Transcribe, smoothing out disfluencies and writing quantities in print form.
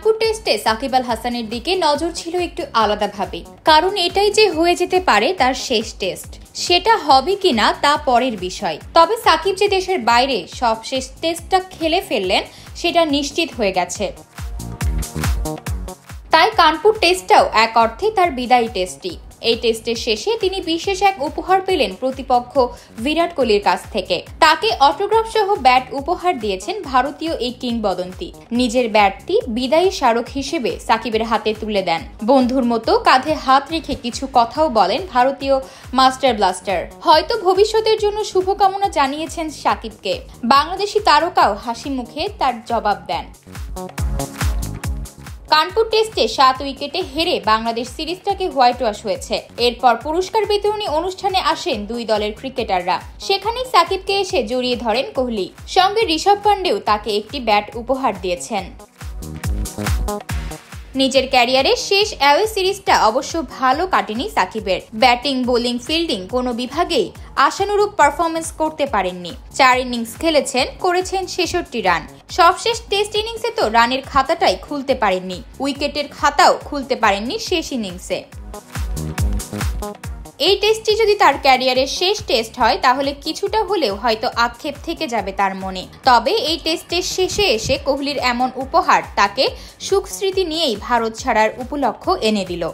কানপুর টেস্টে সাকিব আল হাসানের দিকে নজর ছিল একটু আলাদাভাবে, কারণ এটাই যে হয়ে যেতে পারে তার শেষ টেস্ট। সেটা হবে কিনা তা পরের বিষয়, তবে সাকিব যে দেশের বাইরে সবশেষ টেস্টটা খেলে ফেললেন সেটা নিশ্চিত হয়ে গেছে। তাই কানপুর টেস্টটাও এক অর্থে তার বিদায়ী টেস্টই। এই টেস্টের শেষে তিনি বিশেষ এক উপহার পেলেন প্রতিপক্ষ বিরাট কোহলির কাছ থেকে। তাকে অটোগ্রাফ সহ ব্যাট উপহার দিয়েছেন ভারতীয় এই কিংবদন্তি। নিজের ব্যাটটি বিদায়ী স্মারক হিসেবে সাকিবের হাতে তুলে দেন। বন্ধুর মতো কাঁধে হাত রেখে কিছু কথাও বলেন ভারতীয় মাস্টার ব্লাস্টার। হয়তো ভবিষ্যতের জন্য শুভকামনা জানিয়েছেন সাকিবকে। বাংলাদেশি তারকাও হাসি মুখে তার জবাব দেন। কানপুর টেস্টে 7 উইকেটে হেরে বাংলাদেশ সিরিজটাকে হোয়াইট ওয়াশ হয়েছে। এরপর পুরস্কার বিতরণী অনুষ্ঠানে আসেন দুই দলের ক্রিকেটাররা। সেখানেই সাকিবকে এসে জড়িয়ে ধরেন কোহলি। সঙ্গে ঋষভ পান্ডেও তাকে একটি ব্যাট উপহার দিয়েছেন। নিজের ক্যারিয়ারের শেষ অ্যাওয়ে সিরিজটা অবশ্য ভালো কাটেনি সাকিবের। ব্যাটিং, বোলিং, ফিল্ডিং কোনো বিভাগেই আশানুরূপ পারফরমেন্স করতে পারেননি। 4 ইনিংস খেলেছেন, করেছেন 66 রান। সবশেষ টেস্ট ইনিংসে তো রানের খাতাটাই খুলতে পারেননি, উইকেটের খাতাও খুলতে পারেননি শেষ ইনিংসে। এই টেস্টটি যদি তার ক্যারিয়ারের শেষ টেস্ট হয় তাহলে কিছুটা হলেও হয়তো আক্ষেপ থেকে যাবে তার মনে। তবে এই টেস্টের শেষে এসে কোহলির এমন উপহার তাকে সুখ স্মৃতি নিয়েই ভারত ছাড়ার উপলক্ষ এনে দিল।